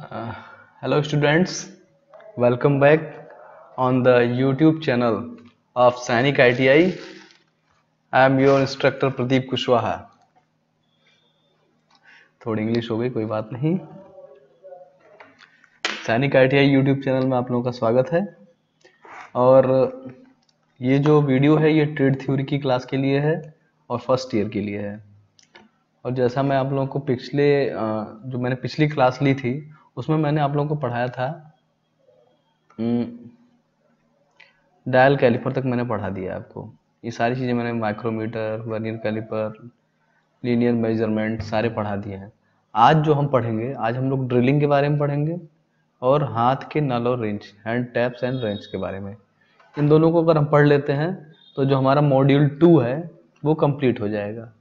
Hello students, welcome back on the YouTube channel of Sainik ITI. I am your instructor Pradeep Kushwaha. थोड़ी English हो गई, कोई बात नहीं. सैनिक ITI यूट्यूब चैनल में आप लोगों का स्वागत है. और ये जो वीडियो है ये ट्रेड थ्योरी की क्लास के लिए है और फर्स्ट ईयर के लिए है. और जैसा मैं आप लोगों को जो मैंने पिछली क्लास ली थी उसमें मैंने आप लोगों को पढ़ाया था, डायल कैलिपर तक मैंने पढ़ा दिया आपको. ये सारी चीज़ें मैंने micrometer, vernier caliper, linear measurement सारे पढ़ा दिए हैं. आज जो हम पढ़ेंगे, आज हम लोग ड्रिलिंग के बारे में पढ़ेंगे और हाथ के नल और wrench, hand taps and wrench के बारे में. इन दोनों को अगर हम पढ़ लेते हैं तो जो हमारा मॉड्यूल 2 है वो कंप्लीट हो जाएगा.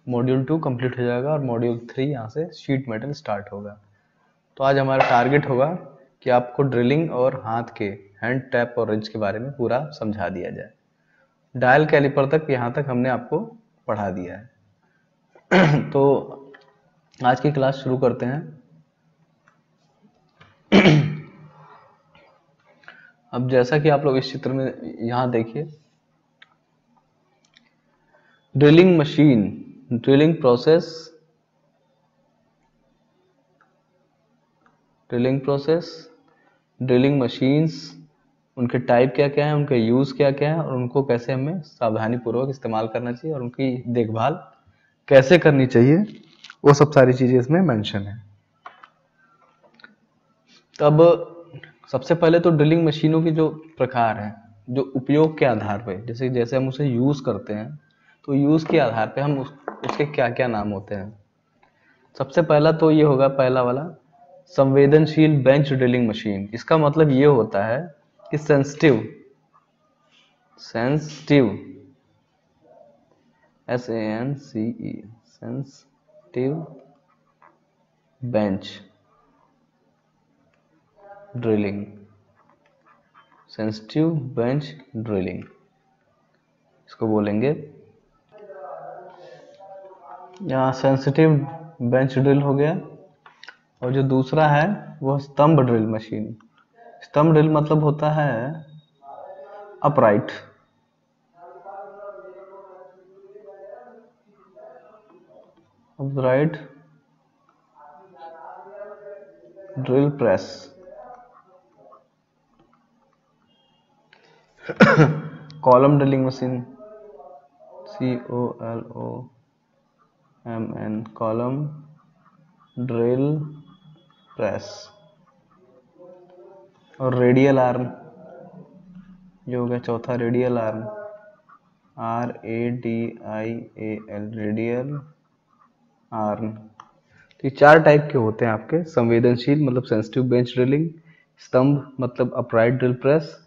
मॉड्यूल 2 कंप्लीट हो जाएगा और मॉड्यूल 3 यहाँ से शीट मेटल स्टार्ट होगा. तो आज हमारा टारगेट होगा कि आपको ड्रिलिंग और हाथ के हैंड टैप और रेंच के बारे में पूरा समझा दिया जाए. डायल कैलिपर तक यहाँ तक हमने आपको पढ़ा दिया है. तो आज की क्लास शुरू करते हैं. अब जैसा कि आप लोग इस चित्र में यहाँ देखिए, drilling machine, drilling process, drilling machines, उनके टाइप क्या क्या है, उनके यूज़ क्या क्या है और उनको कैसे हमें सावधानी पूर्वक इस्तेमाल करना चाहिए और उनकी देखभाल कैसे करनी चाहिए, वो सब सारी चीज़ें इसमें मेंशन है. तब सबसे पहले तो ड्रिलिंग मशीनों की जो प्रकार है, जो उपयोग के आधार पे, जैसे हम उसे यूज़ करते हैं तो यूज़ के आधार पे हम उसके क्या क्या नाम होते हैं. सबसे पहला तो ये होगा, पहला वाला संवेदनशील बेंच ड्रिलिंग मशीन. इसका मतलब ये होता है कि sensitive SANCE sensitive bench drilling, sensitive bench drilling इसको बोलेंगे. यहाँ सेंसिटिव बेंच ड्रिल हो गया. और जो दूसरा है वो स्तंभ ड्रिल मशीन. स्तंभ ड्रिल मतलब होता है upright, drill press. Column drilling machine, COLOMN, column drill press. और रेडियल आर्म जो हो गया चौथा, radial arm, RADIAL, radial arm. तो ये 4 टाइप के होते हैं आपके. संवेदनशील मतलब सेंसिटिव बेंच ड्रिलिंग, स्तंभ मतलब upright drill press,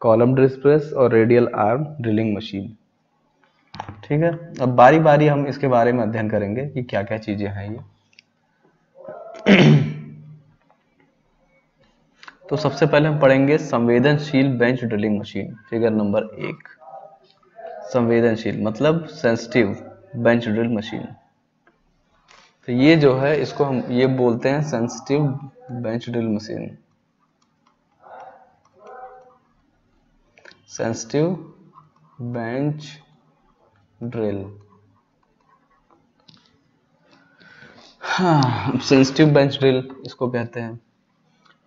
column drill press और रेडियल आर्म ड्रिलिंग मशीन. ठीक है. अब बारी बारी हम इसके बारे में अध्ययन करेंगे कि क्या क्या चीजें हैं ये. तो सबसे पहले हम पढ़ेंगे संवेदनशील bench drilling machine. Figure number 1. संवेदनशील मतलब सेंसिटिव बेंच ड्रिल मशीन. तो ये जो है इसको हम ये बोलते हैं sensitive bench drill machine. Sensitive bench drill. हाँ, सेंसिटिव बेंच ड्रिल इसको कहते हैं.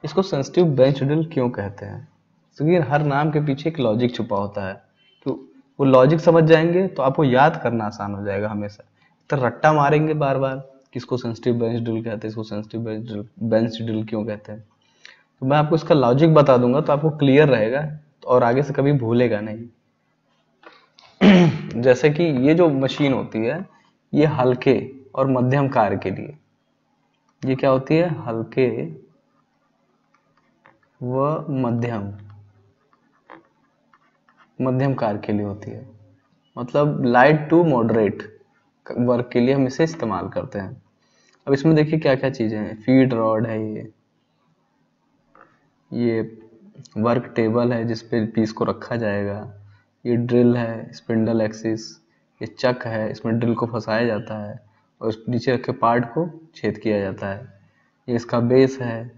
इसको सेंसिटिव बेंच ड्रिल क्यों कहते हैं? क्योंकि हर नाम के पीछे एक लॉजिक छुपा होता है. तो वो लॉजिक समझ जाएंगे तो आपको याद करना आसान हो जाएगा. हमेशा तो रट्टा मारेंगे बार बार किसको सेंसिटिव बेंच ड्रिल कहते हैं, इसको सेंसिटिव बेंच ड्रिल क्यों कहते हैं. तो मैं आपको इसका लॉजिक बता दूंगा तो आपको क्लियर रहेगा और आगे से कभी भूलेगा नहीं. जैसे कि ये जो मशीन होती है ये हल्के और मध्यम कार्य के लिए, ये क्या होती है, हल्के व मध्यम कार्य के लिए होती है. मतलब लाइट टू मॉडरेट वर्क के लिए हम इसे इस्तेमाल करते हैं. अब इसमें देखिए क्या क्या चीजें हैं. फीड रॉड है, ये वर्क टेबल है जिसपे पीस को रखा जाएगा, ये ड्रिल है, स्पिंडल एक्सिस, ये चक है, इसमें ड्रिल को फंसाया जाता है और उस नीचे रखे पार्ट को छेद किया जाता है. ये इसका बेस है,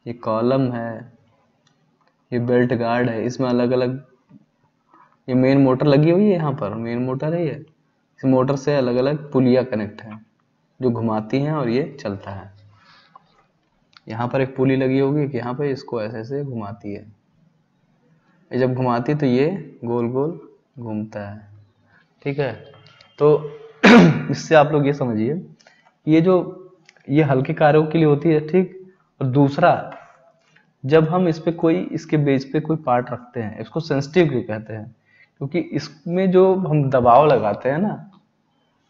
ये कॉलम है, ये बेल्ट गार्ड है। इसमें अलग अलग, ये मेन मोटर लगी हुई है, यहाँ पर मेन मोटर है। ये इस मोटर से अलग अलग पुलिया कनेक्ट है जो घुमाती हैं और ये चलता है। यहाँ पर एक पुली लगी होगी कि यहाँ पे इसको ऐसे ऐसे घुमाती है। ये जब घुमाती है तो ये गोल गोल घूमता है। ठीक है, तो इससे आप लोग ये समझिए, ये जो ये हल्के कार्यों के लिए होती है, ठीक। और दूसरा, जब हम इस पे कोई, इसके बेस पे कोई पार्ट रखते हैं, इसको सेंसिटिव क्यों कहते हैं? क्योंकि इसमें जो हम दबाव लगाते हैं ना,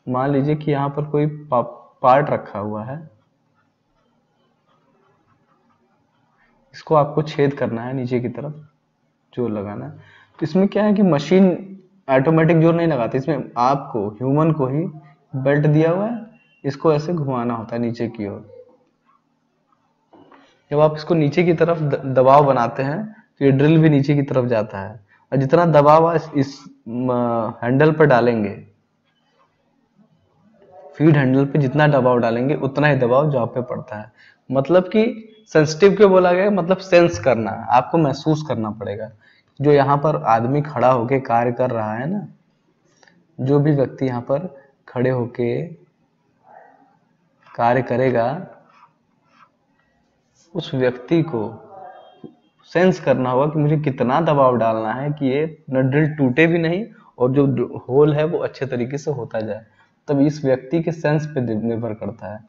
मान लीजिए कि यहाँ पर कोई पार्ट रखा हुआ है, इसको आपको छेद करना है नीचे की तरफ, जोर लगाना है। तो इसमें क्या है कि मशीन ऑटोमेटिक जोर नहीं लगाती, इसमें आपको, ह्यूमन को ही बेल्ट दिया हुआ है, इसको ऐसे घुमाना होता है नीचे की ओर। जब आप इसको नीचे की तरफ दबाव बनाते हैं तो ये ड्रिल भी नीचे की तरफ जाता है, और जितना दबाव इस हैंडल पर डालेंगे, फीड हैंडल पे जितना दबाव डालेंगे उतना ही दबाव जॉब पे पड़ता है। मतलब कि सेंसिटिव क्यों बोला गया? मतलब सेंस करना, आपको महसूस करना पड़ेगा। जो यहाँ पर आदमी खड़ा होके कार्य कर रहा है ना, जो भी व्यक्ति यहाँ पर खड़े होके कार्य करेगा, उस व्यक्ति को सेंस करना होगा कि मुझे कितना दबाव डालना है कि ये न ड्रिल टूटे भी नहीं और जो होल है वो अच्छे तरीके से होता जाए। तब इस व्यक्ति के सेंस पे निर्भर करता है,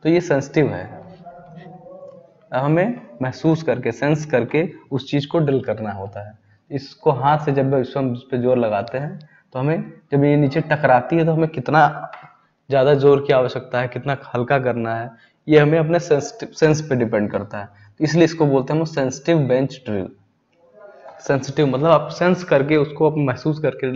तो ये सेंसिटिव है। अब हमें महसूस करके, सेंस करके उस चीज को ड्रिल करना होता है। इसको हाथ से जब हम इस पे जोर लगाते हैं तो हमें, जब ये नीचे टकराती है तो हमें कितना ज्यादा जोर की आवश्यकता है, कितना हल्का करना है, ये हमें अपने सेंस पे डिपेंड करता है। इसलिए इसको बोलते हैं हम सेंसिटिव बेंच ड्रिल। सेंसिटिव मतलब आप सेंस करके, उसको आप महसूस करके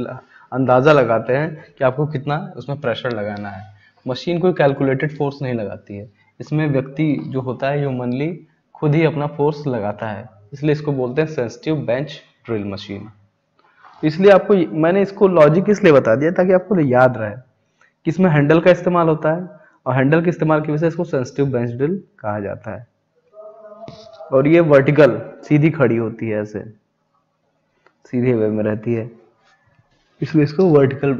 अंदाजा लगाते हैं कि आपको कितना उसमें प्रेशर लगाना है। मशीन कोई कैलकुलेटेड फोर्स नहीं लगाती है, इसमें व्यक्ति जो होता है ह्यूमनली खुद ही अपना फोर्स लगाता है, इसलिए इसको बोलते हैं सेंसिटिव बेंच ड्रिल मशीन। इसलिए आपको, मैंने इसको लॉजिक इसलिए बता दिया ताकि आपको याद रहे कि इसमें हैंडल का इस्तेमाल होता है, और हैंडल के इस्तेमाल की वजह से इसको सेंसिटिव बेंच ड्रिल कहा जाता है। और ये वर्टिकल, सीधी खड़ी होती है, ऐसे सीधे वे में रहती है, इसलिए इसको वर्टिकल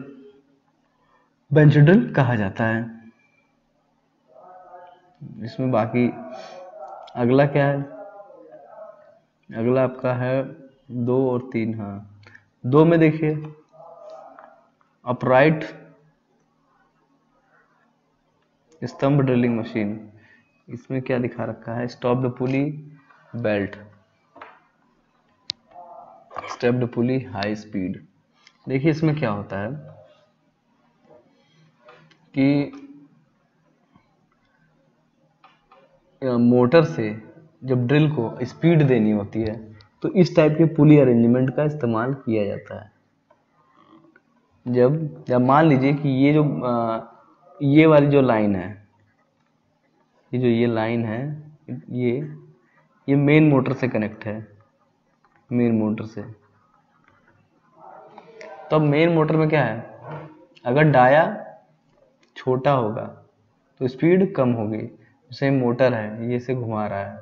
बेंच ड्रिल कहा जाता है। इसमें बाकी अगला क्या है? अगला आपका है 2 और 3। हाँ, 2 में देखिए, अपराइट स्तंभ ड्रिलिंग मशीन। इसमें क्या दिखा रखा है? Stop the pulley belt, step the pulley high speed. देखिए इसमें क्या होता है कि मोटर से जब ड्रिल को स्पीड देनी होती है तो इस टाइप के पुली अरेंजमेंट का इस्तेमाल किया जाता है। जब मान लीजिए कि ये जो ये वाली जो लाइन है, ये लाइन है, ये मेन मोटर से कनेक्ट है, मेन मोटर से। तो अब मेन मोटर में क्या है, अगर डाया छोटा होगा तो स्पीड कम होगी। जैसे मोटर है, ये से घुमा रहा है,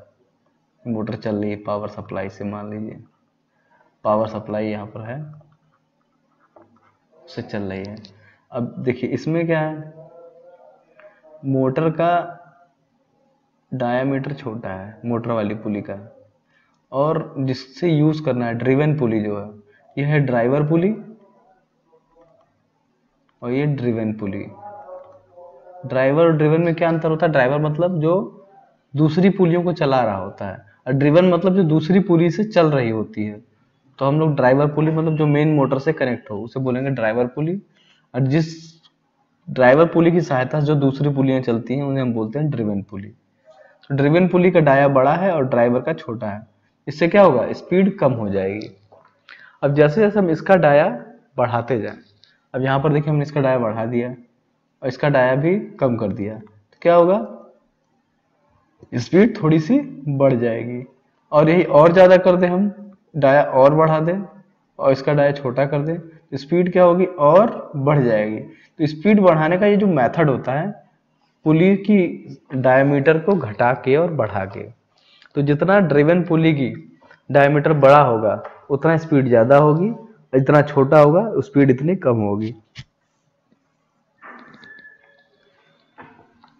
मोटर चल रही है पावर सप्लाई से, मान लीजिए पावर सप्लाई यहाँ पर है, से चल रही है। अब देखिए इसमें क्या है, मोटर का डायामीटर छोटा है, मोटर वाली पुली का, और जिससे यूज करना है ड्रिवन पुली जो है, ये है ड्राइवर पुली और ये ड्रिवन पुली। ड्राइवर और ड्रिवन में क्या अंतर होता है? ड्राइवर मतलब जो दूसरी पुलियों को चला रहा होता है, और ड्रिवन मतलब जो दूसरी पुली से चल रही होती है। तो हम लोग ड्राइवर पुली मतलब जो मेन मोटर से कनेक्ट हो उसे बोलेंगे ड्राइवर पुली, और जिस ड्राइवर पुली की सहायता से जो दूसरी पुलियां चलती हैं उन्हें हम बोलते हैं ड्रिवन पुली। तो ड्रिवन पुली का डाया बड़ा है और ड्राइवर का छोटा है, इससे क्या होगा, स्पीड कम हो जाएगी। अब जैसे जैसे हम इसका डाया बढ़ाते जाएं, अब यहाँ पर देखिए हमने इसका डाया बढ़ा दिया और इसका डाया भी कम कर दिया, तो क्या होगा, स्पीड थोड़ी सी बढ़ जाएगी। और यही और ज्यादा कर दें हम, डाया और बढ़ा दें और इसका डाया छोटा कर दें, तो स्पीड क्या होगी, और बढ़ जाएगी। तो स्पीड बढ़ाने का ये जो मेथड होता है पुली की डायमीटर को घटा के और बढ़ा के। तो जितना ड्रिवन पुली की डायमीटर बड़ा होगा उतना स्पीड ज्यादा होगी, इतना छोटा होगा स्पीड इतनी कम होगी।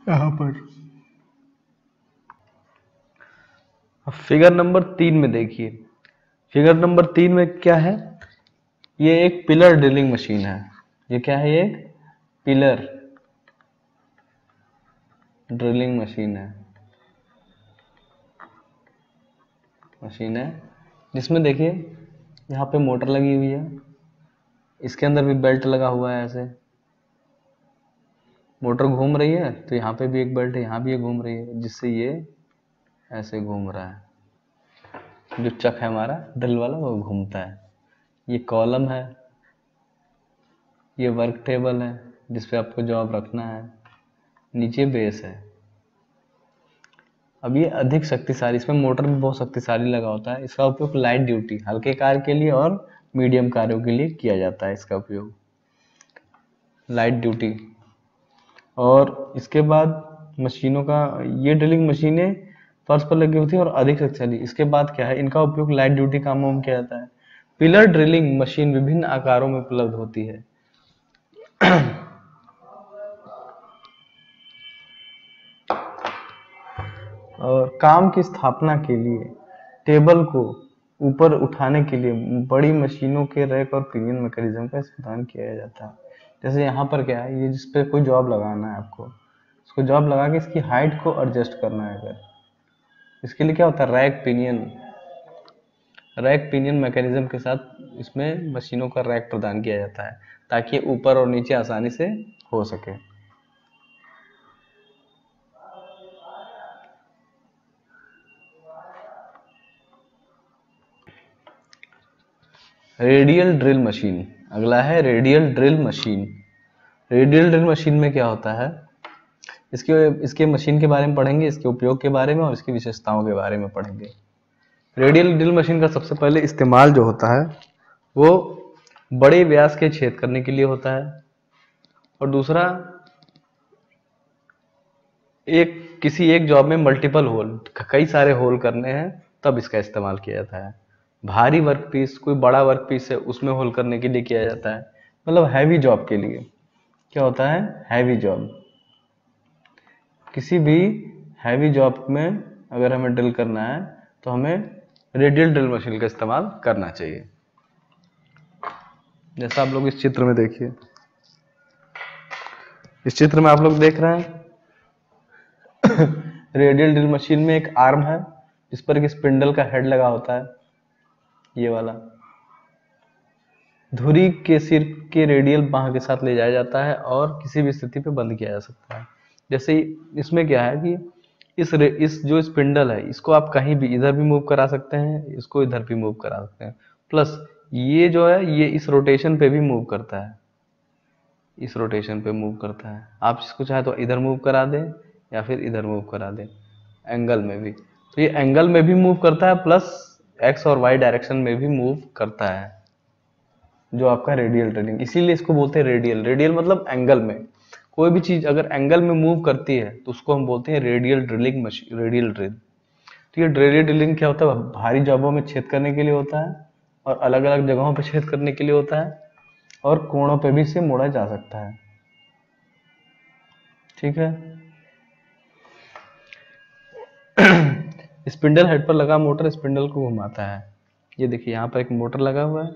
यहाँ पर फिगर नंबर 3 में देखिए, फिगर नंबर 3 में क्या है, ये एक पिलर ड्रिलिंग मशीन है। ये क्या है, ये एक पिलर ड्रिलिंग मशीन है जिसमें देखिए यहाँ पे मोटर लगी हुई है, इसके अंदर भी बेल्ट लगा हुआ है। ऐसे मोटर घूम रही है तो यहाँ पे भी एक बेल्ट है, यहाँ भी ये घूम रही है, जिससे ये ऐसे घूम रहा है। जो चक है हमारा ड्रिल वाला वो घूमता है। ये कॉलम है, ये वर्क टेबल है जिसपे आपको जॉब रखना है, नीचे बेस है। अब ये अधिक शक्तिशाली, इसमें मोटर भी बहुत शक्तिशाली लगा होता है। इसका उपयोग लाइट ड्यूटी हल्के कार्य के लिए और मीडियम कार्यों के लिए किया जाता है। इसका उपयोग लाइट ड्यूटी। और इसके बाद मशीनों का, ये ड्रिलिंग मशीनें फर्श पर लगी होती है और अधिक शक्तिशाली। इसके बाद क्या है, इनका उपयोग लाइट ड्यूटी कामों में किया जाता है। पिलर ड्रिलिंग मशीन विभिन्न आकारों में उपलब्ध होती है। और काम की स्थापना के लिए टेबल को ऊपर उठाने के लिए बड़ी मशीनों के रैक और पिनियन मैकेनिज्म का इस्तेमाल किया जाता है। जैसे यहाँ पर क्या है, ये जिस पे कोई जॉब लगाना है आपको, इसको जॉब लगा के इसकी हाइट को एडजस्ट करना है। अगर इसके लिए क्या होता है, रैक पिनियन मैकेनिज्म के साथ इसमें मशीनों का रैक प्रदान किया जाता है ताकि ऊपर और नीचे आसानी से हो सके। रेडियल ड्रिल मशीन, अगला है radial drill machine. Radial drill machine में क्या होता है, इसके मशीन के बारे में पढ़ेंगे, इसके उपयोग के बारे में और इसकी विशेषताओं के बारे में पढ़ेंगे। रेडियल ड्रिल मशीन का सबसे पहले इस्तेमाल जो होता है वो बड़े व्यास के छेद करने के लिए होता है, और दूसरा किसी एक जॉब में मल्टीपल होल, कई सारे होल करने हैं तब इसका इस्तेमाल किया जाता है। भारी वर्कपीस, कोई बड़ा वर्कपीस है उसमें होल करने के लिए किया जाता है, मतलब हैवी जॉब के लिए। क्या होता है, हैवी जॉब। किसी भी हैवी जॉब में अगर हमें ड्रिल करना है तो हमें रेडियल ड्रिल मशीन का इस्तेमाल करना चाहिए। जैसा आप लोग इस चित्र में देखिए, इस चित्र में आप लोग देख रहे हैं रेडियल ड्रिल मशीन में एक आर्म है जिस पर एक स्पिंडल का हेड लगा होता है, ये वाला। धुरी के सिर के रेडियल बाह के साथ ले जाया जाता है और किसी भी स्थिति पे बंद किया जा सकता है। जैसे इसमें क्या है कि इस जो स्पिंडल है इसको आप कहीं भी इधर भी मूव करा सकते हैं, इसको इधर भी मूव करा सकते हैं, प्लस ये जो है ये इस रोटेशन पे भी मूव करता है, इस रोटेशन पे मूव करता है। आप इसको चाहे तो इधर मूव करा दें या फिर इधर मूव करा दें, एंगल में भी। तो ये एंगल में भी मूव करता है प्लस एक्स और वाई डायरेक्शन में भी मूव करता है, जो आपका रेडियल ड्रिलिंग। इसीलिए इसको बोलते हैं रेडियल। रेडियल मतलब एंगल में, कोई भी चीज अगर एंगल में मूव करती है तो उसको हम बोलते हैं radial drilling machine, radial drill. तो ये रेडियल ड्रिलिंग क्या होता है, भारी जॉबों में छेद करने के लिए होता है और अलग अलग जगहों पर छेद करने के लिए होता है, और कोणों पे भी इसे मोड़ा जा सकता है। ठीक है। स्पिंडल हेड पर लगा मोटर स्पिंडल को घुमाता है। ये देखिए यहाँ पर एक मोटर लगा हुआ है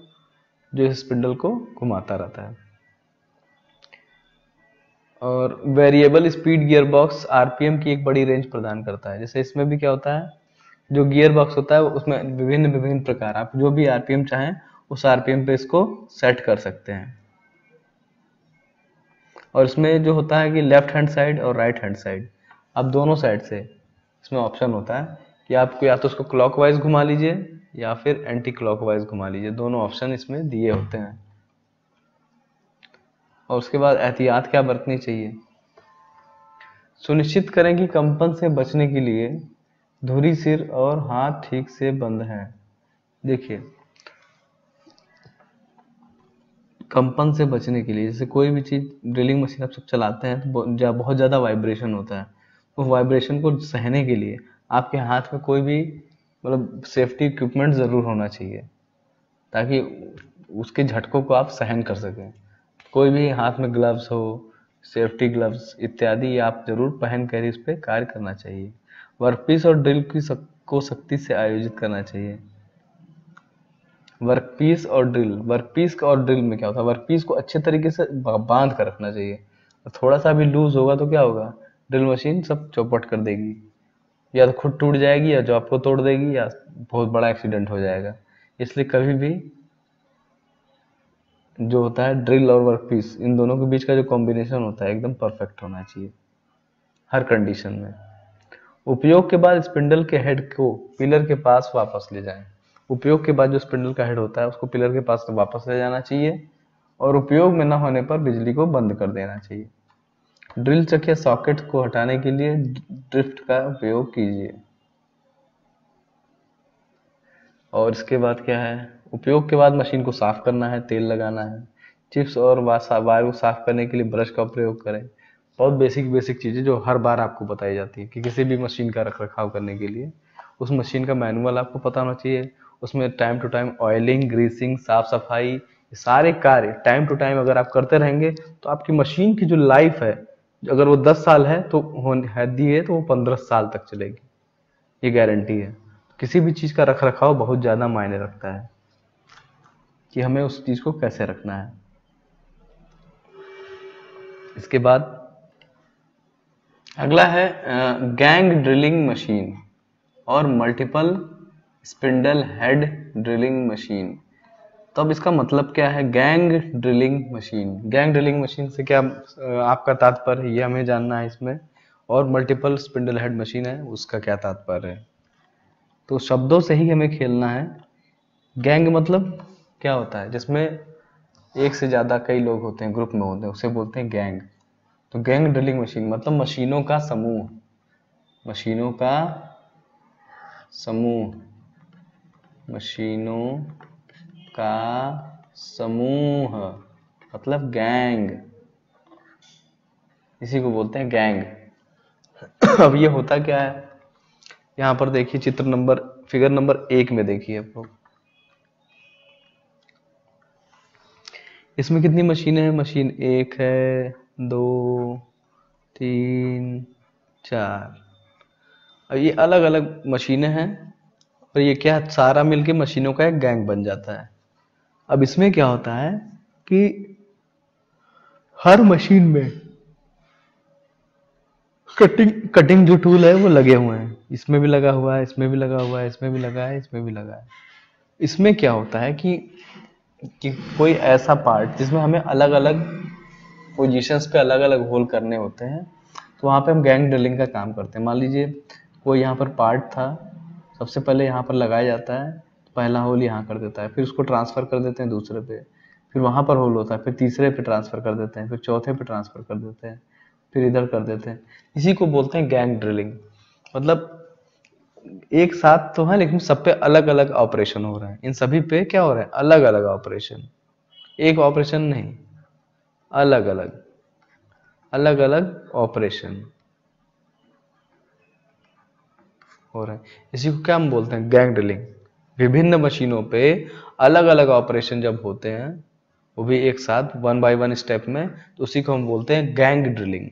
जो इस स्पिंडल को घुमाता रहता है। और variable speed gear box RPM की एक बड़ी रेंज प्रदान करता है। जैसे इसमें भी क्या होता है, जो गियर बॉक्स होता है उसमें विभिन्न प्रकार, आप जो भी आरपीएम चाहें उस आरपीएम पे इसको सेट कर सकते हैं। और इसमें जो होता है कि लेफ्ट हैंड साइड और राइट हैंड साइड, आप दोनों साइड से इसमें ऑप्शन होता है कि आपको या तो उसको क्लॉकवाइज घुमा लीजिए या फिर एंटी क्लॉकवाइज घुमा लीजिए, दोनों ऑप्शन इसमें दिए होते हैं। और उसके बाद एहतियात क्या बरतनी चाहिए, सुनिश्चित करें कि कंपन से बचने के लिए धुरी, सिर और हाथ ठीक से बंद हैं। देखिए कंपन से बचने के लिए, जैसे कोई भी चीज ड्रिलिंग मशीन आप सब चलाते हैं तो बहुत ज्यादा वाइब्रेशन होता है, तो वाइब्रेशन को सहने के लिए आपके हाथ में कोई भी मतलब सेफ्टी इक्विपमेंट जरूर होना चाहिए, ताकि उसके झटकों को आप सहन कर सकें। कोई भी हाथ में ग्लव्स हो, सेफ्टी ग्लव्स इत्यादि आप जरूर पहन कर इस पे कार्य करना चाहिए। वर्कपीस और ड्रिल को सख्ती से आयोजित करना चाहिए। वर्कपीस और ड्रिल, वर्कपीस और ड्रिल में क्या होता है, वर्कपीस को अच्छे तरीके से बांध कर रखना चाहिए। थोड़ा सा भी लूज होगा तो क्या होगा, ड्रिल मशीन सब चौपट कर देगी, या तो खुद टूट जाएगी या जो आपको तोड़ देगी, या बहुत बड़ा एक्सीडेंट हो जाएगा। इसलिए कभी भी जो होता है ड्रिल और वर्कपीस, इन दोनों के बीच का जो कॉम्बिनेशन होता है एकदम परफेक्ट होना चाहिए हर कंडीशन में। उपयोग के बाद स्पिंडल के हेड को पिलर के पास वापस ले जाएं। उपयोग के बाद जो स्पिंडल का हेड होता है उसको पिलर के पास वापस ले जाना चाहिए, और उपयोग में न होने पर बिजली को बंद कर देना चाहिए। ड्रिल चक या सॉकेट को हटाने के लिए ड्रिफ्ट का उपयोग कीजिए। और इसके बाद क्या है, उपयोग के बाद मशीन को साफ करना है, तेल लगाना है। चिप्स और वायर को साफ करने के लिए ब्रश का प्रयोग करें। बहुत बेसिक चीजें जो हर बार आपको बताई जाती है कि किसी भी मशीन का रख रखाव करने के लिए उस मशीन का मैनुअल आपको पता होना चाहिए। उसमें time to time oiling, greasing, साफ सफाई, सारे कार्य टाइम टू टाइम अगर आप करते रहेंगे तो आपकी मशीन की जो लाइफ है, अगर वो 10 साल है तो दी है तो वो 15 साल तक चलेगी, ये गारंटी है। किसी भी चीज का रख रखाव बहुत ज्यादा मायने रखता है कि हमें उस चीज को कैसे रखना है। इसके बाद अगला है गैंग ड्रिलिंग मशीन और multiple spindle head drilling machine. तो अब इसका मतलब क्या है, gang drilling machine. Gang drilling machine से क्या आपका तात्पर्य, ये हमें जानना है इसमें। और मल्टीपल स्पिंडल हेड मशीन है, उसका क्या तात्पर्य है। तो शब्दों से ही हमें खेलना है। गैंग मतलब क्या होता है, जिसमें एक से ज्यादा कई लोग होते हैं, ग्रुप में होते हैं, उसे बोलते हैं गैंग। तो गैंग ड्रिलिंग मशीन मतलब मशीनों का समूह, मशीनों का समूह, मशीनों का समूह मतलब गैंग, इसी को बोलते हैं गैंग। अब ये होता क्या है, यहाँ पर देखिए फिगर नंबर 1 में देखिए आप लोग, इसमें कितनी मशीनें हैं, मशीन 1 है, 2, 3, 4। अब ये अलग अलग मशीनें हैं और ये क्या सारा मिलके मशीनों का एक गैंग बन जाता है। अब इसमें क्या होता है कि हर मशीन में कटिंग जो टूल है वो लगे हुए हैं, इसमें भी लगा हुआ है, इसमें भी लगा हुआ है, इसमें भी लगा है, इसमें भी लगा है। इसमें क्या होता है कि कोई ऐसा पार्ट जिसमें हमें अलग अलग पोजीशंस पे अलग अलग होल करने होते हैं, तो वहाँ पे हम गैंग ड्रिलिंग का काम करते हैं। मान लीजिए कोई यहाँ पर पार्ट था, सबसे पहले यहाँ पर लगाया जाता है, तो पहला होल यहाँ कर देता है, फिर उसको ट्रांसफर कर देते हैं दूसरे पे, फिर वहाँ पर होल होता है, फिर तीसरे पे ट्रांसफर कर देते हैं, फिर चौथे पे ट्रांसफर कर देते हैं, फिर इधर कर देते हैं। इसी को बोलते हैं गैंग ड्रिलिंग। मतलब एक साथ तो है लेकिन सब पे अलग अलग ऑपरेशन हो रहे हैं, इन सभी पे क्या हो रहा है, अलग अलग ऑपरेशन, एक ऑपरेशन नहीं, अलग अलग अलग अलग ऑपरेशन हो रहे हैं। इसी को क्या हम बोलते हैं, गैंग ड्रिलिंग। विभिन्न मशीनों पे अलग अलग ऑपरेशन जब होते हैं, वो भी एक साथ 1 बाय 1 स्टेप में, तो उसी को हम बोलते हैं गैंग ड्रिलिंग।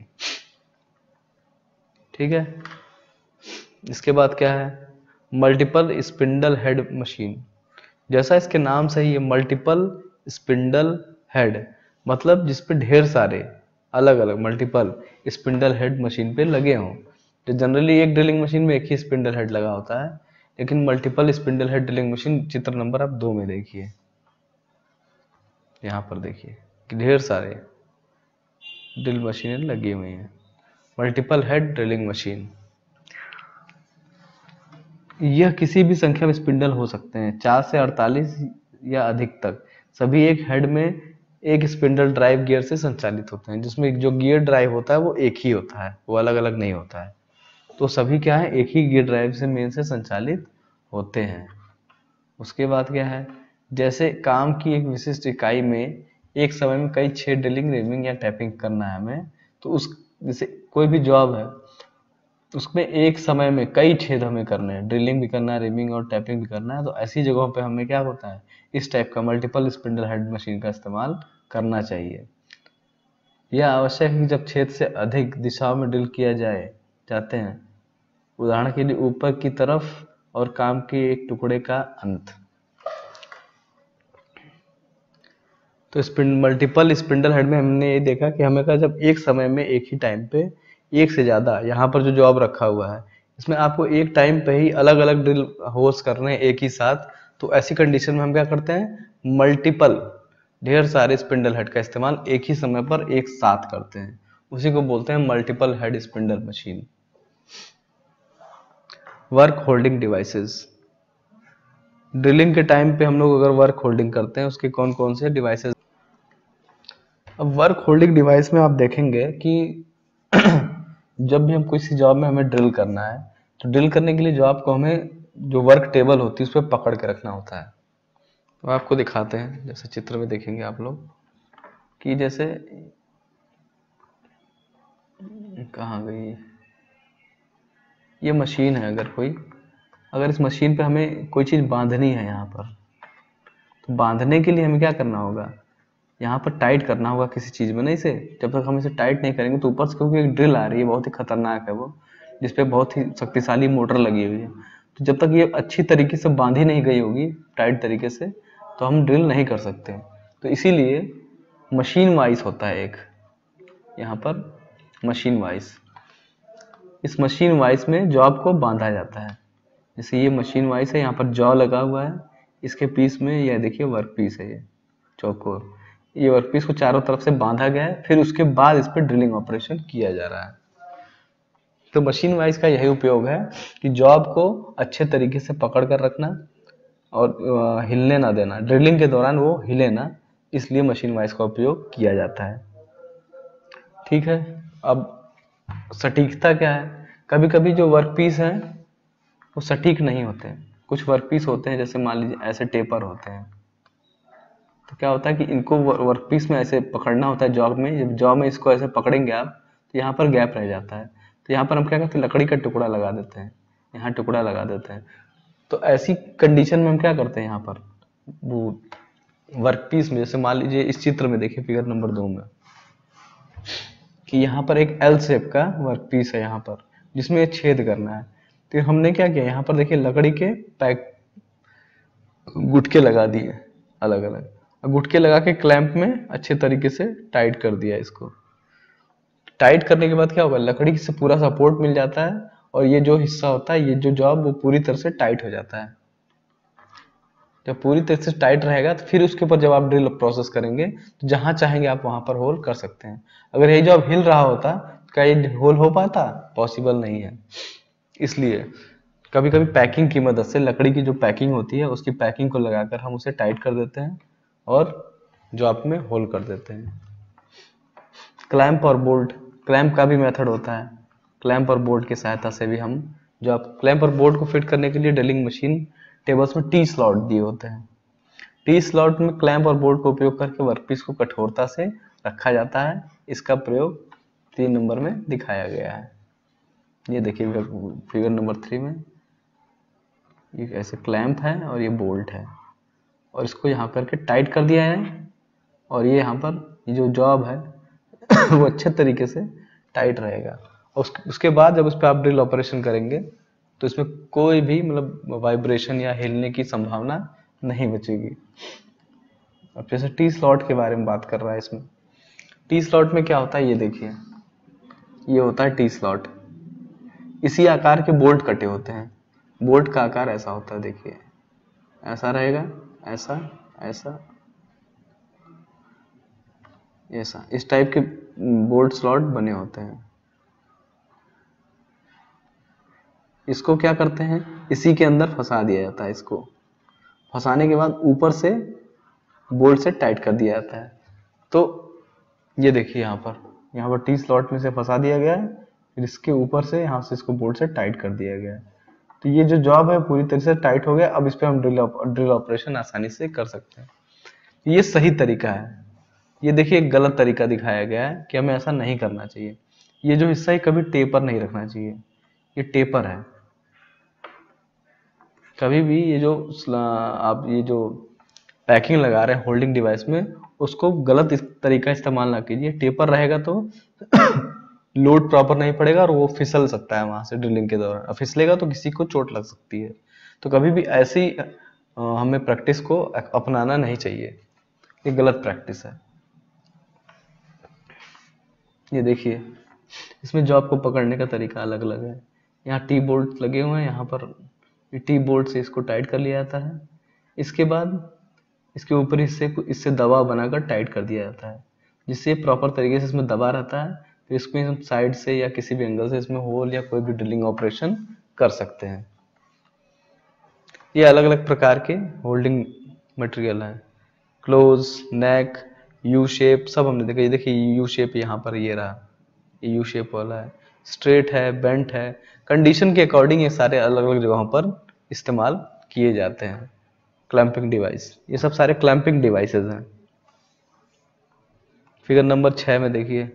ठीक है। इसके बाद क्या है, मल्टीपल स्पिंडल हेड मशीन। जैसा इसके नाम से ही है, मल्टीपल स्पिंडल हेड मतलब जिसपे ढेर सारे अलग अलग मल्टीपल स्पिंडल हेड मशीन पे लगे हों। तो जनरली एक ड्रिलिंग मशीन में एक ही स्पिंडल हेड लगा होता है, लेकिन multiple spindle head drilling machine चित्र नंबर आप 2 में देखिए, यहाँ पर देखिए कि ढेर सारे ड्रिल मशीनें लगी हुई हैं। मल्टीपल हेड ड्रिलिंग मशीन, यह किसी भी संख्या में स्पिंडल हो सकते हैं, 4 से 48 या अधिक तक। सभी एक हेड में एक स्पिंडल ड्राइव गियर से संचालित होते हैं, जिसमें जो गियर ड्राइव होता है वो एक ही होता है, वो अलग अलग नहीं होता है। तो सभी क्या है, एक ही गियर ड्राइव से मेन से संचालित होते हैं। उसके बाद क्या है, जैसे काम की एक विशिष्ट इकाई में एक समय में कई छेद ड्रिलिंग, रिमिंग या टैपिंग करना है हमें, तो उस जैसे कोई भी जॉब है उसमें एक समय में कई छेद हमें करने हैं, ड्रिलिंग भी करना है, रिमिंग और टैपिंग भी करना है, तो ऐसी जगहों पे हमें क्या होता है, इस टाइप का मल्टीपल स्पिंडल हेड मशीन का इस्तेमाल करना चाहिए। यह आवश्यक है कि जब छेद से अधिक दिशाओं में ड्रिल किया जाते हैं, उदाहरण के लिए ऊपर की तरफ और काम के एक टुकड़े का अंत। तो मल्टीपल स्पिंडल हेड में हमने ये देखा कि हमें का जब एक समय में एक ही टाइम पे एक से ज़्यादा, यहाँ पर जो जॉब रखा हुआ है इसमें आपको एक टाइम पे ही अलग अलग ड्रिल होल्स करने हैं एक ही साथ, तो ऐसी कंडीशन में हम क्या करते हैं, मल्टीपल ढेर सारे स्पिंडल हेड का इस्तेमाल एक ही समय पर एक साथ करते हैं, उसी को बोलते हैं multiple head spindle machine. Work holding devices, drilling के टाइम पे हम लोग अगर वर्क होल्डिंग करते हैं उसके कौन कौन से डिवाइसेस। अब वर्क होल्डिंग डिवाइस में आप देखेंगे कि जब भी हम किसी जॉब में हमें ड्रिल करना है, तो ड्रिल करने के लिए जॉब को हमें जो वर्क टेबल होती है उस पर पकड़ के रखना होता है। तो आपको दिखाते हैं, जैसे चित्र में देखेंगे आप लोग कि जैसे कहाँ गई ये मशीन है, अगर इस मशीन पे हमें कोई चीज़ बांधनी है यहाँ पर, तो बांधने के लिए हमें क्या करना होगा, यहाँ पर टाइट करना होगा किसी चीज़ में, नहीं इसे जब तक हम इसे टाइट नहीं करेंगे तो ऊपर से क्योंकि एक ड्रिल आ रही है बहुत ही खतरनाक है वो, जिसपे बहुत ही शक्तिशाली मोटर लगी हुई है, तो जब तक ये अच्छी तरीके से बांधी नहीं गई होगी टाइट तरीके से, तो हम ड्रिल नहीं कर सकते। तो इसीलिए मशीन वाइज होता है एक, यहाँ पर मशीन वाइज, इस मशीन वाइज में जॉब को बांधा जाता है। जैसे ये मशीन वाइज है, यहाँ पर जॉ लगा हुआ है, इसके पीस में यह देखिए वर्क पीस है, ये चौकोर, ये वर्क पीस को चारों तरफ से बांधा गया है, फिर उसके बाद इस पर ड्रिलिंग ऑपरेशन किया जा रहा है। तो मशीन वाइज का यही उपयोग है कि जॉब को अच्छे तरीके से पकड़ कर रखना और हिलने ना देना, ड्रिलिंग के दौरान वो हिले ना, इसलिए मशीन वाइज का उपयोग किया जाता है। ठीक है, अब सटीकता क्या है, कभी कभी जो वर्क पीस है वो सटीक नहीं होते हैं, कुछ वर्क पीस होते हैं जैसे मान लीजिए ऐसे टेपर होते हैं, तो क्या होता है कि इनको वर्क पीस में ऐसे पकड़ना होता है जॉब में, जब जॉब में इसको ऐसे पकड़ेंगे आप तो यहाँ पर गैप रह जाता है, तो यहाँ पर हम क्या करते हैं, लकड़ी का टुकड़ा लगा देते हैं, यहाँ टुकड़ा लगा देते हैं। तो ऐसी कंडीशन में हम क्या करते हैं, यहाँ पर वो वर्क पीस में, जैसे मान लीजिए इस चित्र में देखिए फिगर नंबर 2 में, कि यहाँ पर एक एल शेप का वर्क पीस है यहाँ पर, जिसमें छेद करना है। तो हमने क्या किया, यहाँ पर देखिए लकड़ी के पैक गुटके लगा दिए अलग अलग, गुटके लगा के क्लैंप में अच्छे तरीके से टाइट कर दिया। इसको टाइट करने के बाद क्या होगा, लकड़ी से पूरा सपोर्ट मिल जाता है और ये जो हिस्सा होता है, ये जो जॉब, वो पूरी तरह से टाइट हो जाता है। जब पूरी तरह से टाइट रहेगा तो फिर उसके ऊपर जब आप ड्रिल प्रोसेस करेंगे तो जहां चाहेंगे आप वहां पर होल कर सकते हैं। अगर ये जॉब हिल रहा होता, क्या ये होल हो पाता, पॉसिबल नहीं है। इसलिए कभी कभी पैकिंग की मदद से, लकड़ी की जो पैकिंग होती है उसकी पैकिंग को लगाकर हम उसे टाइट कर देते हैं और जॉब में होल कर देते हैं। क्लैंप और बोल्ट, क्लैंप का भी मेथड होता है, क्लैंप और बोल्ट की सहायता से भी हम जॉब, क्लैंप और बोल्ट को फिट करने के लिए ड्रिलिंग मशीन टेबल्स में टी स्लॉट दिए होते हैं। टी स्लॉट में क्लैंप और बोल्ट का उपयोग करके वर्कपीस को कठोरता से रखा जाता है। इसका प्रयोग 3 नंबर में दिखाया गया है। ये देखिए फिगर नंबर 3 में ये ऐसे क्लैंप है और ये बोल्ट है और इसको यहाँ करके टाइट कर दिया है और ये यहाँ पर ये जो जॉब है वो अच्छे तरीके से टाइट रहेगा। और उसके बाद जब उस पर आप ड्रिल ऑपरेशन करेंगे तो इसमें कोई भी मतलब वाइब्रेशन या हिलने की संभावना नहीं बचेगी। अब जैसे टी स्लॉट के बारे में बात कर रहा है, इसमें टी स्लॉट में क्या होता है, ये देखिए ये होता है टी स्लॉट। इसी आकार के बोल्ट कटे होते हैं, बोल्ट का आकार ऐसा होता है, देखिए ऐसा रहेगा, ऐसा ऐसा ऐसा, इस टाइप के बोल्ट स्लॉट बने होते हैं। इसको क्या करते हैं, इसी के अंदर फंसा दिया जाता है। इसको फंसाने के बाद ऊपर से बोल्ट से टाइट कर दिया जाता है। तो ये देखिए यहाँ पर टी स्लॉट में से फंसा दिया गया है, फिर इसके ऊपर से यहाँ से इसको बोल्ट से टाइट कर दिया गया है। तो ये जो जॉब है पूरी तरह से टाइट हो गया। अब इस पर हम ड्रिल ऑपरेशन आसानी से कर सकते हैं। ये सही तरीका है। ये देखिए एक गलत तरीका दिखाया गया है कि हमें ऐसा नहीं करना चाहिए। ये जो हिस्सा है कभी टेपर नहीं रखना चाहिए, ये टेपर है। कभी भी ये जो आप ये जो पैकिंग लगा रहे हैं होल्डिंग डिवाइस में, उसको गलत इस तरीका इस्तेमाल ना कीजिए। टेपर रहेगा तो लोड प्रॉपर नहीं पड़ेगा और वो फिसल सकता है वहां से ड्रिलिंग के दौरान, और फिसलेगा तो किसी को चोट लग सकती है। तो कभी भी ऐसी हमें प्रैक्टिस को अपनाना नहीं चाहिए, ये गलत प्रैक्टिस है। ये देखिए इसमें जॉब को पकड़ने का तरीका अलग अलग है। यहाँ टी बोल्ट लगे हुए हैं, यहाँ पर टी बोल्ट से इसको टाइट कर लिया जाता है। इसके बाद इसके ऊपरी हिस्से को इससे दबाव बनाकर टाइट कर दिया जाता है, जिससे प्रॉपर तरीके से इसमें दबा रहता है। फिर इसमें हम साइड से या किसी भी एंगल से इसमें होल या कोई भी ड्रिलिंग ऑपरेशन कर सकते हैं। ये अलग अलग प्रकार के होल्डिंग मटेरियल हैं। क्लोज, नेक, यू शेप सब हमने देखा। ये देखिए यू शेप यहाँ पर ये रहा, ये यू शेप वाला है। स्ट्रेट है, बेंट है, कंडीशन के अकॉर्डिंग ये सारे अलग अलग जगहों पर इस्तेमाल किए जाते हैं। क्लैंपिंग डिवाइस, ये सब सारे क्लैंपिंग डिवाइसेस हैं। फिगर नंबर 6 में देखिए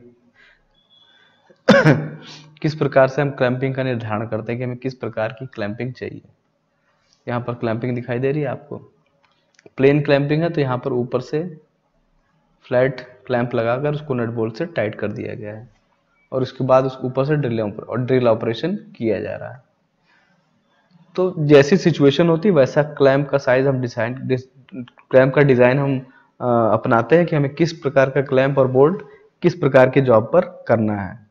किस प्रकार से हम क्लैंपिंग का निर्धारण करते हैं कि हमें किस प्रकार की क्लैंपिंग चाहिए। यहाँ पर क्लैंपिंग दिखाई दे रही है आपको। प्लेन क्लैंपिंग है तो यहाँ पर ऊपर से फ्लैट क्लैंप लगाकर उसको नट बोल्ट से टाइट कर दिया गया है, और उसके बाद उस ऊपर से ड्रिल ऑपरेशन किया जा रहा है। तो जैसी सिचुएशन होती है वैसा क्लैंप का साइज हम क्लैंप का डिजाइन हम अपनाते हैं कि हमें किस प्रकार का क्लैंप और बोल्ट किस प्रकार के जॉब पर करना है।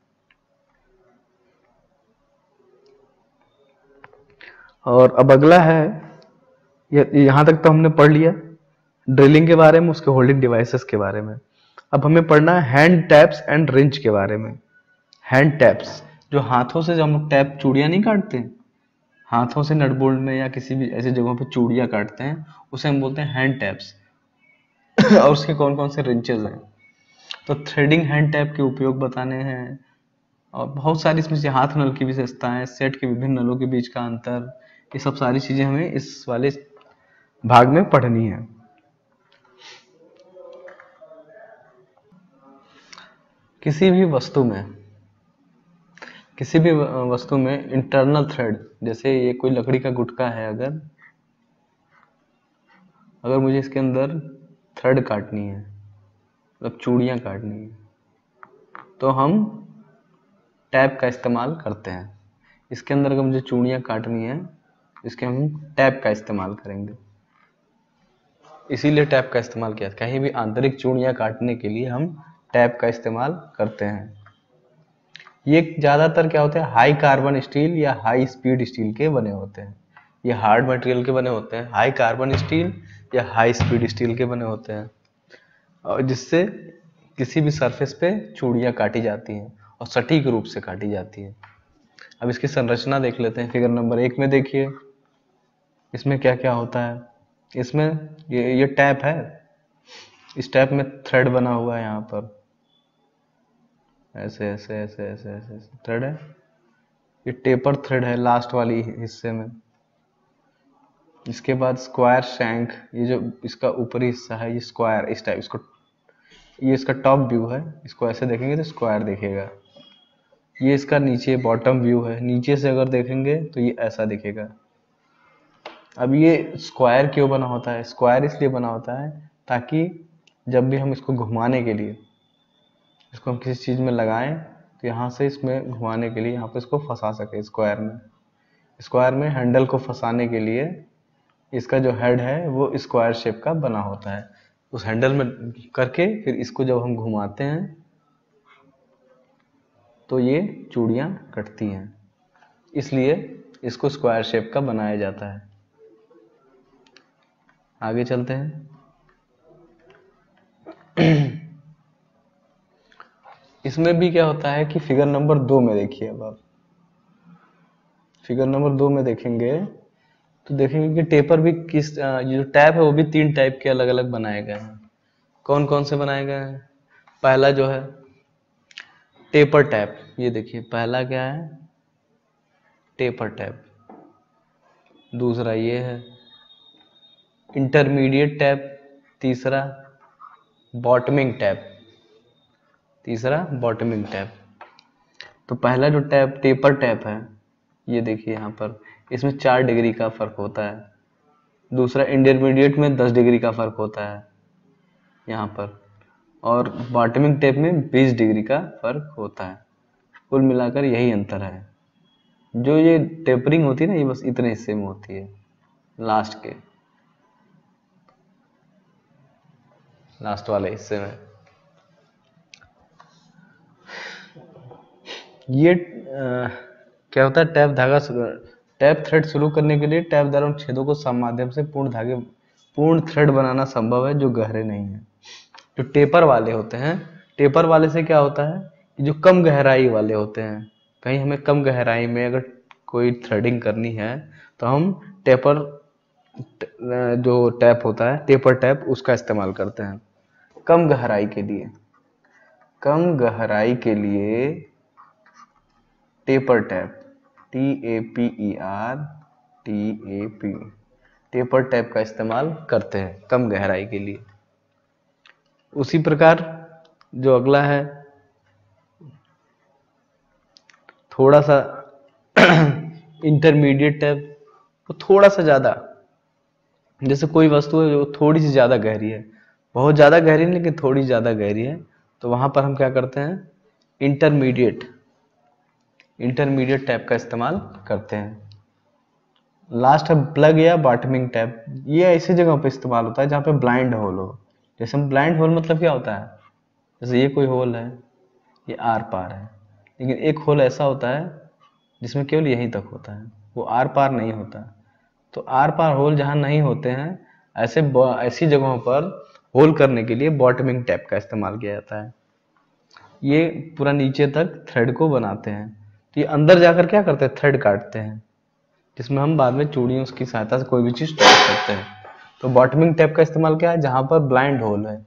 और अब अगला है, यहां तक तो हमने पढ़ लिया ड्रिलिंग के बारे में, उसके होल्डिंग डिवाइसेस के बारे में। अब हमें पढ़ना है हैंड टैप्स एंड रिंच के बारे में। हैंड टैप्स, जो हाथों से, जो हम लोग टैप चूड़ियां नहीं काटते, हाथों से नट बोल्ट में या किसी भी ऐसी जगहों पे चूड़ियां काटते हैं, उसे हम बोलते हैं हैंड टैप्स। और उसके कौन कौन से रिंचेस हैं, तो थ्रेडिंग हैंड टैप के उपयोग बताने हैं, और बहुत सारी इसमें से हाथ नल की विशेषताएं, सेट के विभिन्न नलों के बीच का अंतर, ये सब सारी चीजें हमें इस वाले भाग में पढ़नी है। किसी भी वस्तु में इंटरनल थ्रेड, जैसे ये कोई लकड़ी का गुटका है, अगर मुझे इसके अंदर थ्रेड काटनी है, मतलब चूड़ियां काटनी है, तो हम टैप का इस्तेमाल करते हैं। इसके अंदर अगर मुझे चूड़ियां काटनी है, इसके हम टैप का इस्तेमाल करेंगे। इसीलिए टैप का इस्तेमाल किया, कहीं भी आंतरिक चूड़ियां काटने के लिए हम टैप का इस्तेमाल करते हैं। ये ज्यादातर क्या होते हैं, हाई कार्बन स्टील या हाई स्पीड स्टील के बने होते हैं। ये हार्ड मटेरियल के बने होते हैं, हाई कार्बन स्टील या हाई स्पीड स्टील के बने होते हैं, और जिससे किसी भी सरफेस पे चूड़ियां काटी जाती हैं और सटीक रूप से काटी जाती हैं। अब इसकी संरचना देख लेते हैं। फिगर नंबर 1 में देखिए इसमें क्या क्या होता है। इसमें ये टैप है, इस टैप में थ्रेड बना हुआ है, यहाँ पर ऐसे ऐसे ऐसे ऐसे ऐसे, ऐसे थ्रेड है। ये टेपर थ्रेड है लास्ट वाली हिस्से में। इसके बाद स्क्वायर शैंक, ये जो इसका ऊपरी हिस्सा है ये स्क्वायर इस टाइप, इसको ये इसका टॉप व्यू है, इसको ऐसे देखेंगे तो स्क्वायर दिखेगा। ये इसका नीचे बॉटम व्यू है, नीचे से अगर देखेंगे तो ये ऐसा दिखेगा। अब ये स्क्वायर क्यों बना होता है, स्क्वायर इसलिए बना होता है ताकि जब भी हम इसको घुमाने के लिए, इसको हम किसी चीज में लगाएं तो यहाँ से इसमें घुमाने के लिए यहाँ पे इसको फंसा सके। स्क्वायर में हैंडल को फंसाने के लिए इसका जो हेड है वो स्क्वायर शेप का बना होता है। उस हैंडल में करके फिर इसको जब हम घुमाते हैं तो ये चूड़ियां कटती हैं, इसलिए इसको स्क्वायर शेप का बनाया जाता है। आगे चलते हैं। इसमें भी क्या होता है कि फिगर नंबर 2 में देखिए, अब आप फिगर नंबर 2 में देखेंगे तो देखेंगे कि टेपर भी ये जो टैप है वो भी 3 टाइप के अलग अलग बनाए गए हैं। कौन कौन से बनाए गए हैं, पहला जो है टेपर टैप, ये देखिए पहला क्या है, टेपर टैप। दूसरा ये है इंटरमीडिएट टैप, तीसरा बॉटमिंग टैप, तीसरा बॉटमिंग टैप। तो पहला जो टैप टेपर टैप है, ये देखिए यहाँ पर, इसमें 4 डिग्री का फर्क होता है। दूसरा इंटरमीडिएट में 10 डिग्री का फर्क होता है यहाँ पर, और बॉटमिंग टैप में 20 डिग्री का फर्क होता है। कुल मिलाकर यही अंतर है। जो ये टेपरिंग होती है ना, ये बस इतने हिस्से में होती है, लास्ट वाले हिस्से में। ये क्या होता है, टैप थ्रेड शुरू करने के लिए टैप द्वारा उन छेदों को माध्यम से पूर्ण थ्रेड बनाना संभव है जो गहरे नहीं है। जो टेपर वाले होते हैं, टेपर वाले से क्या होता है कि जो कम गहराई वाले होते हैं, कहीं हमें कम गहराई में अगर कोई थ्रेडिंग करनी है तो हम जो टैप होता है टेपर टैप, उसका इस्तेमाल करते हैं। कम गहराई के लिए taper tap, TAPER taper tap का इस्तेमाल करते हैं कम गहराई के लिए। उसी प्रकार जो अगला है, थोड़ा सा इंटरमीडिएट टैप, तो थोड़ा सा ज्यादा, जैसे कोई वस्तु है जो थोड़ी सी ज्यादा गहरी है, बहुत ज्यादा गहरी नहीं लेकिन थोड़ी ज्यादा गहरी है, तो वहां पर हम क्या करते हैं, इंटरमीडिएट टैप का इस्तेमाल करते हैं। लास्ट है प्लग या बॉटमिंग टैप। ये ऐसी जगह पे इस्तेमाल होता है जहाँ पे ब्लाइंड होल हो। जैसे हम ब्लाइंड होल मतलब क्या होता है, जैसे ये कोई होल है, ये आर पार है, लेकिन एक होल ऐसा होता है जिसमें केवल यहीं तक होता है, वो आर पार नहीं होता। तो आर पार होल जहाँ नहीं होते हैं, ऐसी जगहों पर होल करने के लिए बॉटमिंग टैप का इस्तेमाल किया जाता है। ये पूरा नीचे तक थ्रेड को बनाते हैं। तो ये अंदर जाकर क्या करते हैं, थ्रेड काटते हैं, जिसमें हम बाद में चूड़ियों की सहायता से कोई भी चीज टाइप करते हैं। तो बॉटमिंग टैप का इस्तेमाल क्या है, जहां पर ब्लाइंड होल है।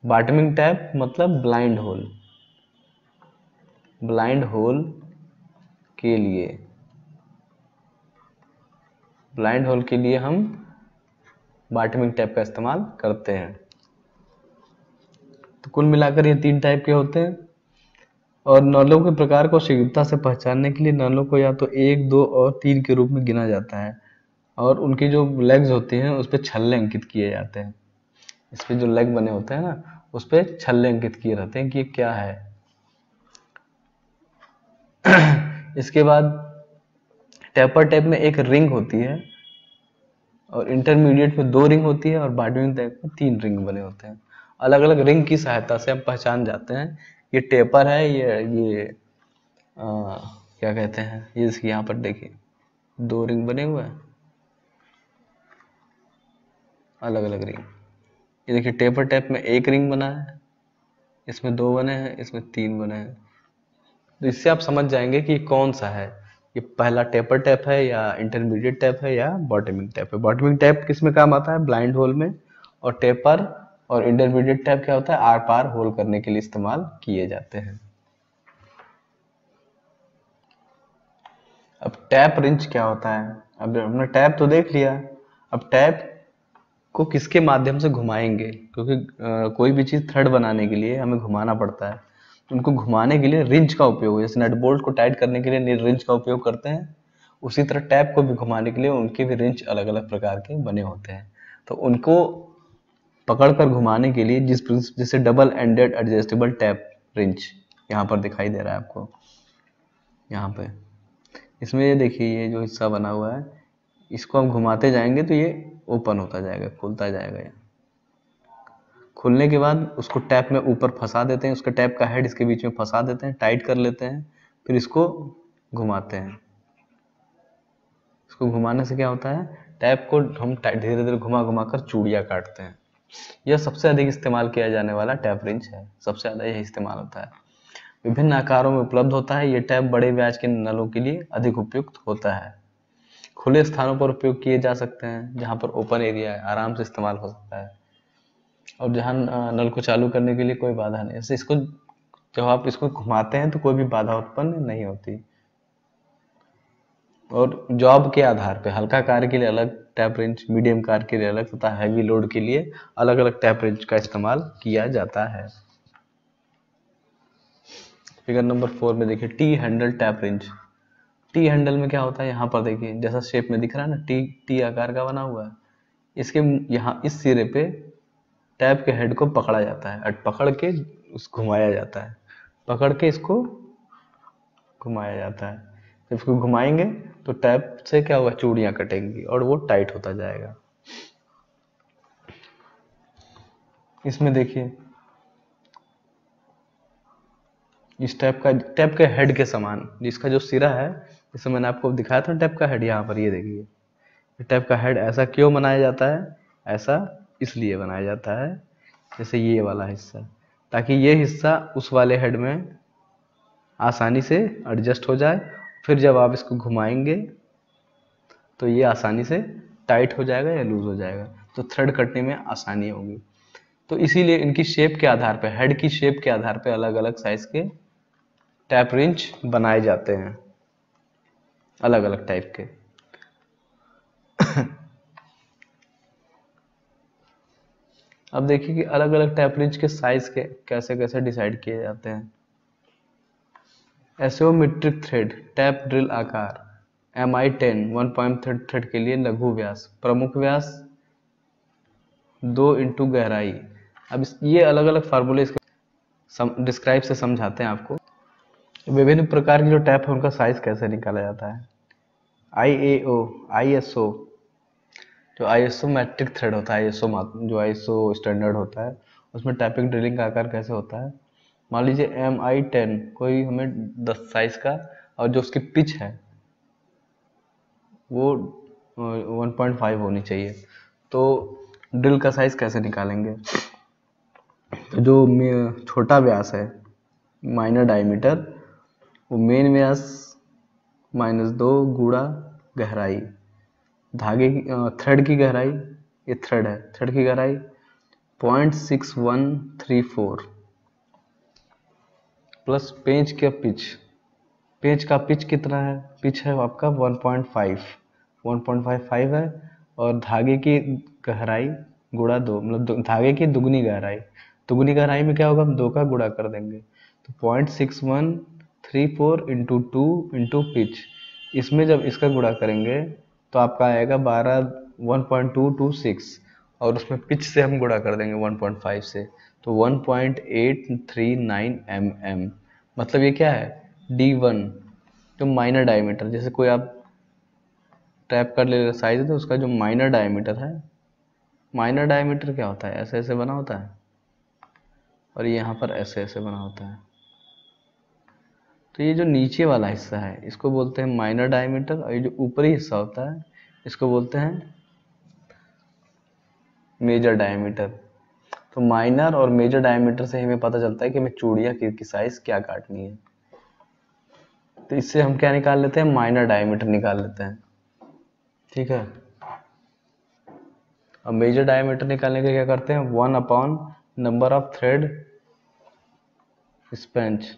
बॉटमिंग टैप मतलब ब्लाइंड होल के लिए हम बॉटमिंग टैप का इस्तेमाल करते हैं। तो कुल मिलाकर ये 3 टाइप के होते हैं। और नलों के प्रकार को शीघ्रता से पहचानने के लिए नलों को या तो 1, 2 और 3 के रूप में गिना जाता है, और उनकी जो लेग्स होती हैं उस पर छल्ले अंकित किए जाते हैं। इस पे जो लेग बने होते हैं ना, उस पे छल्ले अंकित किए रहते हैं कि ये क्या है। इसके बाद टेपर टैप में एक रिंग होती है, और इंटरमीडिएट में 2 रिंग होती है, और बॉटमिंग टैप में 3 रिंग बने होते हैं। अलग अलग रिंग की सहायता से हम पहचान जाते हैं ये टेपर है, ये क्या कहते हैं, ये इसकी यहाँ पर देखिए 2 रिंग बने हुए हैं, अलग अलग रिंग। ये देखिए टेपर टैप में 1 रिंग बना है, इसमें 2 बने हैं, इसमें 3 बने हैं। तो इससे आप समझ जाएंगे कि कौन सा है, ये पहला टेपर टैप है या इंटरमीडिएट टैप है या बॉटमिंग टैप है। बॉटमिंग टैप किस में काम आता है, ब्लाइंड होल में, और टेपर और इंटरमीडिएट टैप क्या होता है, आर पार होल करने के लिए इस्तेमाल किए जाते हैं। अब टैप रिंच क्या होता है, अब हमने टैप तो देख लिया, अब टैप को किसके माध्यम से घुमाएंगे, क्योंकि कोई भी चीज थ्रेड बनाने के लिए हमें घुमाना पड़ता है। तो उनको घुमाने के लिए रिंच का उपयोग, जैसे नट बोल्ट को टाइट करने के लिए रिंच का उपयोग करते हैं, उसी तरह टैप को भी घुमाने के लिए उनके भी रिंच अलग अलग प्रकार के बने होते हैं। तो उनको पकड़कर घुमाने के लिए जैसे double ended adjustable tap wrench यहाँ पर दिखाई दे रहा है आपको, यहाँ पे इसमें ये देखिए, ये जो हिस्सा बना हुआ है, इसको हम घुमाते जाएंगे तो ये ओपन होता जाएगा, खुलता जाएगा। ये खुलने के बाद उसको टैप में ऊपर फंसा देते हैं, उसका टैप का हेड इसके बीच में फंसा देते हैं, टाइट कर लेते हैं, फिर इसको घुमाते हैं। इसको घुमाने से क्या होता है, टैप को हम धीरे धीरे घुमा घुमा कर चूड़ियाँ काटते हैं। यह सबसे अधिक इस्तेमाल किया जाने वाला टैप रिंच है, सबसे ज़्यादा यही इस्तेमाल होता है। विभिन्न आकारों में उपलब्ध होता है। ये टैप बड़े व्यास के नलों के लिए अधिक उपयुक्त होता है। खुले स्थानों पर उपयोग किए जा सकते हैं, जहाँ पर ओपन एरिया है, आराम से इस्तेमाल हो सकता है, और जहाँ नल को चालू करने के लिए कोई बाधा नहीं। जैसे इसको जब आप इसको घुमाते हैं तो कोई भी बाधा उत्पन्न नहीं होती। और जॉब के आधार पे हल्का कार्य के लिए अलग टैप रेंज, मीडियम कार्य के लिए अलग तथा हैवी लोड के लिए अलग अलग टैप रेंज का इस्तेमाल किया जाता है। फिगर नंबर 4 में देखिए T handle tap range. T handle में क्या होता है, यहाँ पर देखिए जैसा शेप में दिख रहा है ना, टी टी आकार का बना हुआ है। इसके यहाँ इस सिरे पे टैप के हेड को पकड़ा जाता है और पकड़ के घुमाया जाता है, पकड़ के इसको घुमाया जाता है। जब इसको घुमाएंगे तो टैप से क्या होगा, चूड़ियां कटेंगी और वो टाइट होता जाएगा। इसमें देखिए इस टैप के हेड के समान जिसका जो सिरा है, जैसे मैंने आपको दिखाया था टैप का हेड, यहाँ पर ये देखिए टैप का हेड ऐसा क्यों बनाया जाता है, ऐसा इसलिए बनाया जाता है जैसे ये वाला हिस्सा, ताकि ये हिस्सा उस वाले हेड में आसानी से एडजस्ट हो जाए। फिर जब आप इसको घुमाएंगे तो ये आसानी से टाइट हो जाएगा या लूज हो जाएगा, तो थ्रेड कटने में आसानी होगी। तो इसीलिए इनकी शेप के आधार पे, हेड की शेप के आधार पे अलग अलग साइज के टैप रेंच बनाए जाते हैं, अलग अलग टाइप के। अब देखिए कि अलग अलग टैप रेंच के साइज के कैसे कैसे डिसाइड किए जाते हैं। एसोमेट्रिक थ्रेड टैप ड्रिल आकार MI10 1.3 थ्रेड के लिए लघु व्यास, प्रमुख व्यास 2 इंटू गहराई। अब ये अलग अलग फार्मूले इसके डिस्क्राइब से समझाते हैं आपको। विभिन्न प्रकार के जो टैप है उनका साइज कैसे निकाला जाता है। ISO जो ISO मैट्रिक थ्रेड होता है, जो ISO स्टैंडर्ड होता है, उसमें टैपिंग ड्रिलिंग का आकार कैसे होता है। मान लीजिए MI10 कोई हमें 10 साइज का, और जो उसकी पिच है वो 1.5 होनी चाहिए, तो ड्रिल का साइज कैसे निकालेंगे। तो जो छोटा व्यास है, माइनर डायमीटर, वो मेन व्यास -2 गुणा गहराई, धागे की थ्रेड की गहराई, ये थ्रेड है, थ्रेड की गहराई 0.6134 प्लस पेंच का पिच, पेंच का पिच कितना है, पिच है आपका 1.55 है, और धागे की गहराई गुणा 2, मतलब धागे की दुगनी गहराई, दुगनी गहराई में क्या होगा, हम 2 का गुणा कर देंगे, तो 0.6134 इंटू 2 इंटू पिच, इसमें जब इसका गुणा करेंगे तो आपका आएगा 1.226, और उसमें पिच से हम गुणा कर देंगे 1.5 से, तो 1.839 mm। मतलब ये क्या है, D1 जो माइनर डायमीटर, जैसे कोई आप टैप कर ले साइज है तो उसका जो माइनर डायमीटर है, माइनर डायमीटर क्या होता है, ऐसे ऐसे बना होता है, और ये यहाँ पर ऐसे ऐसे बना होता है। तो ये जो नीचे वाला हिस्सा है इसको बोलते हैं माइनर डायमीटर, और ये जो ऊपरी हिस्सा होता है इसको बोलते हैं मेजर डायमीटर। तो माइनर और मेजर डायमीटर से हमें पता चलता है कि हमें चूड़ियाँ की साइज क्या काटनी है। तो इससे हम क्या निकाल लेते हैं, माइनर डायमीटर निकाल लेते हैं, ठीक है। अब मेजर डायमीटर निकालने के क्या करते हैं, 1 अपॉन नंबर ऑफ थ्रेड स्पेंच,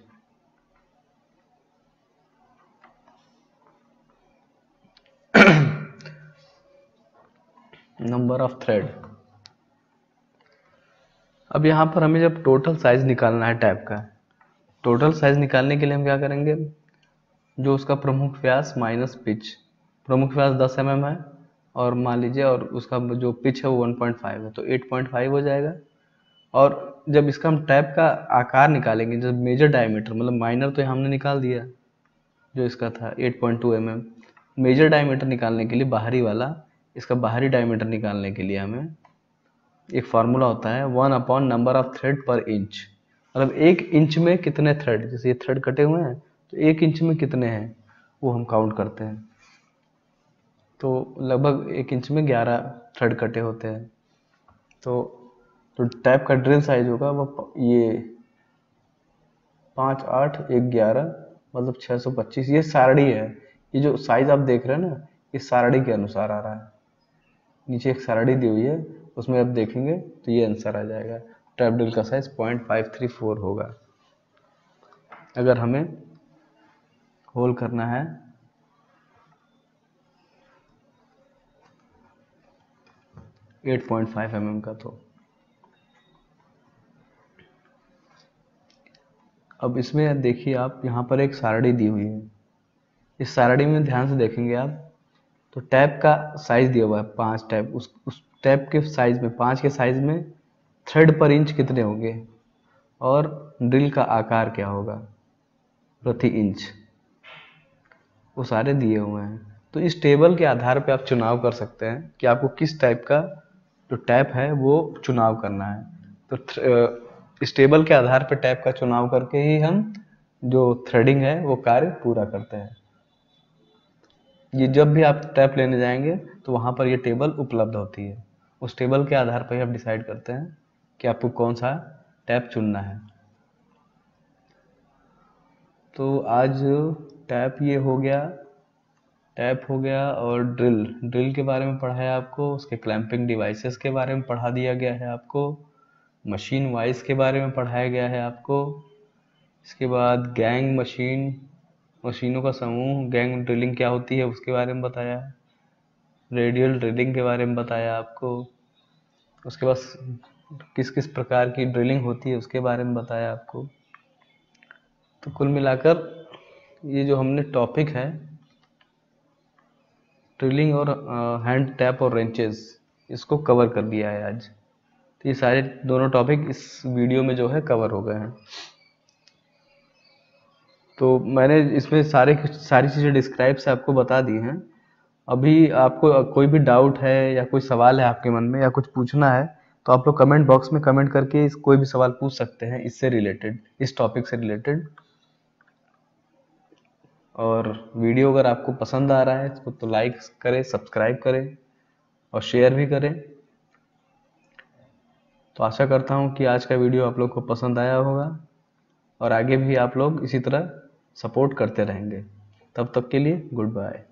नंबर ऑफ थ्रेड। अब यहाँ पर हमें जब टोटल साइज निकालना है टैप का, टोटल साइज निकालने के लिए हम क्या करेंगे, जो उसका प्रमुख व्यास माइनस पिच, प्रमुख व्यास 10 mm है, और मान लीजिए और उसका जो पिच है वो 1.5 है, तो 8.5 हो जाएगा। और जब इसका हम टैप का आकार निकालेंगे, जब मेजर डायमीटर, मतलब माइनर तो हमने निकाल दिया जो इसका था 8.2 mm, मेजर डायमीटर निकालने के लिए बाहरी वाला, इसका बाहरी डायमीटर निकालने के लिए हमें एक फार्मूला होता है 1 अपॉन नंबर ऑफ थ्रेड पर इंच, मतलब 1 इंच में कितने थ्रेड, जैसे ये थ्रेड कटे हुए हैं तो 1 इंच में कितने हैं वो हम काउंट करते हैं। तो लगभग 1 इंच में 11 थ्रेड कटे होते हैं। तो टैप का ड्रिल साइज होगा वो ये 5 8 1 11, मतलब 625। ये सारणी है, ये जो साइज आप देख रहे हैं ना, इस सारणी के अनुसार आ रहा है, नीचे एक सारणी दी हुई है, उसमें आप देखेंगे तो ये आंसर आ जाएगा। टैप ड्रिल का साइज 0.534 होगा। अगर हमें होल करना है 8.5 mm का। तो अब इसमें देखिए आप, यहाँ पर एक सारणी दी हुई है। इस सारणी में ध्यान से देखेंगे आप, तो टैप का साइज दिया हुआ है 5 टैप। उस टैप के साइज में, 5 के साइज में थ्रेड पर इंच कितने होंगे और ड्रिल का आकार क्या होगा प्रति इंच, वो सारे दिए हुए हैं। तो इस टेबल के आधार पे आप चुनाव कर सकते हैं कि आपको किस टाइप का जो टैप है वो चुनाव करना है। तो इस टेबल के आधार पे टैप का चुनाव करके ही हम जो थ्रेडिंग है वो कार्य पूरा करते हैं। ये जब भी आप टैप लेने जाएंगे तो वहाँ पर ये टेबल उपलब्ध होती है। उस टेबल के आधार पर ही आप डिसाइड करते हैं कि आपको कौन सा टैप चुनना है। तो आज टैप ये हो गया, टैप हो गया, और ड्रिल के बारे में पढ़ा है आपको, उसके क्लैंपिंग डिवाइसेस के बारे में पढ़ा दिया गया है आपको, मशीन वाइज के बारे में पढ़ाया गया है आपको। इसके बाद गैंग मशीनों का समूह, गैंग ड्रिलिंग क्या होती है उसके बारे में बताया, रेडियल ड्रिलिंग के बारे में बताया आपको। उसके बाद किस किस प्रकार की ड्रिलिंग होती है उसके बारे में बताया आपको। तो कुल मिलाकर ये जो हमने टॉपिक है ड्रिलिंग और हैंड टैप और रेंचेस, इसको कवर कर दिया है आज। तो ये सारे दोनों टॉपिक इस वीडियो में जो है कवर हो गए हैं। तो मैंने इसमें सारी चीज़ें डिस्क्राइब से आपको बता दी हैं। अभी आपको कोई भी डाउट है या कोई सवाल है आपके मन में या कुछ पूछना है तो आप लोग कमेंट बॉक्स में कमेंट करके कोई भी सवाल पूछ सकते हैं इससे रिलेटेड, इस टॉपिक से रिलेटेड। और वीडियो अगर आपको पसंद आ रहा है तो लाइक करें, सब्सक्राइब करें और शेयर भी करें। तो आशा करता हूँ कि आज का वीडियो आप लोग को पसंद आया होगा और आगे भी आप लोग इसी तरह सपोर्ट करते रहेंगे। तब तक के लिए गुड बाय।